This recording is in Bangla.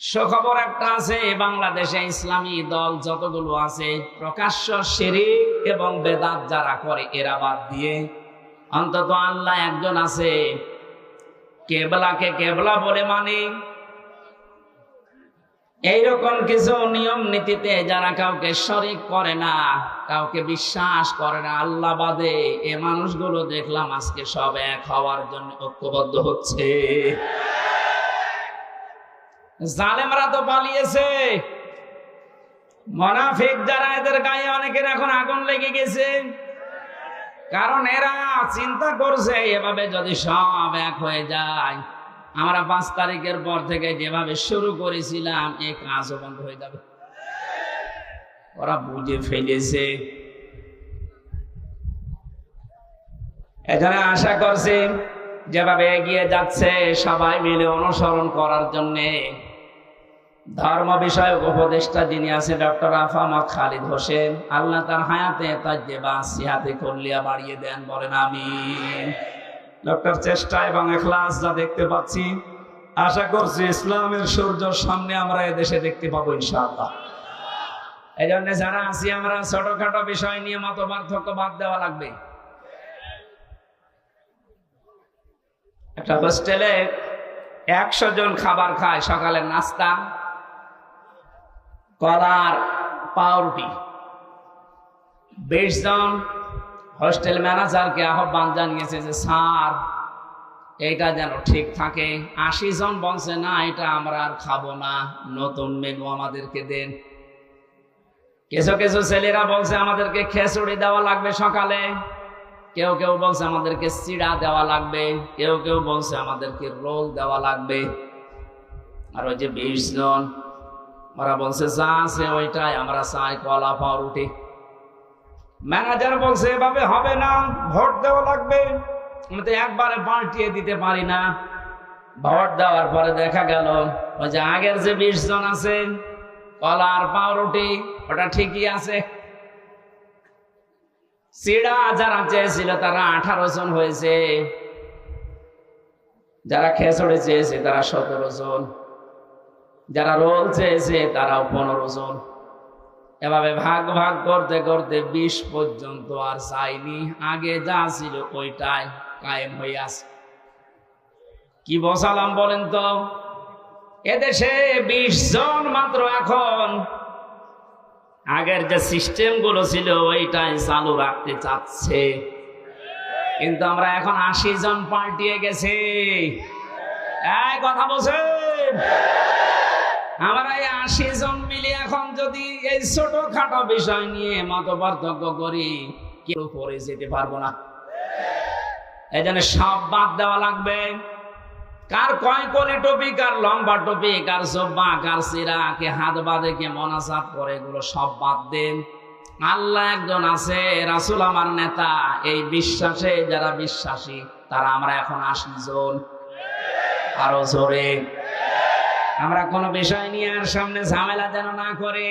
সুখবর একটা আছে, বাংলাদেশে ইসলামী দল যতগুলো আছে প্রকাশ্য শিরক এবং বেদাত যারা করে এরা বাদ দিয়ে অন্তত আল্লাহ একজন আছে, কেবলাকে কেবলা বলে মানে এইরকম কিছু নিয়ম নীতিতে যারা কাউকে শরীক করে না, কাউকে বিশ্বাস করে না আল্লাহ বাদে, এ মানুষগুলো দেখলাম আজকে সব এক হওয়ার জন্য ঐক্যবদ্ধ হচ্ছে। জালেমরা তো পালিয়েছে, মুনাফিক যারা এদের গায়ে অনেকের এখন আগুন লেগে গেছে, কারণ এরা চিন্তা করছে এভাবে যদি সব এক হয়ে যায়, আমরা 5 তারিখের পর থেকে যেভাবে শুরু করেছিলাম এই কাজও বন্ধ হয়ে যাবে। ওরা বুঝে ফেলেছে। এখানে আশা করছি যেভাবে এগিয়ে যাচ্ছে সবাই মিলে অনুসরণ করার জন্য ধর্ম বিষয়ক উপদেষ্টা যিনি আছে ডক্টর আফামত খালিদ হোসেন, আল্লাহ তার হায়াতে তাজ্জেবা সিহাতে কল্লিয়া বাড়িয়ে দেন, বলেন আমিন। ডক্টর চেষ্টা এবং ইখলাস যা দেখতে পাচ্ছি, আশা করছি ইসলামের সূর্য সামনে আমরা এদেশে দেখতে পাবো ইনশাআল্লাহ। এই জন্য যারা আছি আমরা ছোটখাটো বিষয় নিয়ে মত পার্থক্য বাদ দেওয়া লাগবে। একটা হোস্টেলে 100 জন খাবার খায়, সকালের নাস্তা কলার পাউরুটি। 20 জন হোস্টেল ম্যানেজারকে আহ্বান জানিয়েছে যে স্যার এটা যেন ঠিক থাকে। 80 জন বলছে না এটা আমরা আর খাবো না, নতুন মেনু আমাদেরকে দেন। কিছু কিছু ছেলেরা বলছে আমাদেরকে খিচুড়ি দেওয়া লাগবে সকালে, কেউ কেউ বলছে আমাদেরকে চিড়া দেওয়া লাগবে, কেউ কেউ বলছে আমাদেরকে রোল দেওয়া লাগবে। আর ওই যে 20 জন ওরা বলছে যা আছে ওইটাই আমরা চাই, কলা পাউরুটি। ম্যানেজার বলছে এভাবে হবে না, ভোট দেওয়া লাগবে, আমি তো একবারে পাল্টিয়ে দিতে পারি না। ভোট দেওয়ার পরে দেখা গেল ওই যে আগের যে 20 জন আছে কলা আর পাউরুটি ওটা ঠিকই আছে। চিড়া যারা চেয়েছিল তারা 18 জন হয়েছে, যারা খিচুড়ি চেয়েছে তারা 17 জন, যারা রোল চেয়েছে তারাও 15 জন। এভাবে ভাগ ভাগ করতে করতে 20 পর্যন্ত আর চাইনি, আগে যা ছিল ওইটাই কায়েম হয়ে আছে। কি বসালাম বলেন তো? এদেশে 20 জন মাত্র এখন, আগের যে সিস্টেম গুলো ছিল ওইটাই চালু রাখতে চাচ্ছে, কিন্তু আমরা এখন 80 জন পাল্টিয়ে গেছি। এই কথা বলছেন? আমরা এই 80 জন মিলে এখন যদি এই ছোটখাটো বিষয় নিয়ে মত পার্থক্য করি, কেউ পরে যেতে পারবো না। এই জন্য সব বাদ দেওয়া লাগবে। কার কয় কোণে টুপি, কার লম্বা টুপি, কার জব্বা, কার সিরা, কে হাত বাঁধে, কে মোনাজাত করে, এগুলো সব বাদ দেন। আল্লাহ একজন আছে, রাসূল আমার নেতা, এই বিশ্বাসে যারা বিশ্বাসী তারা আমরা এখন 80 জন। আরো জোরে। আমরা কোনো বিষয় নিয়ে আর সামনে ঝামেলা যেন না করে।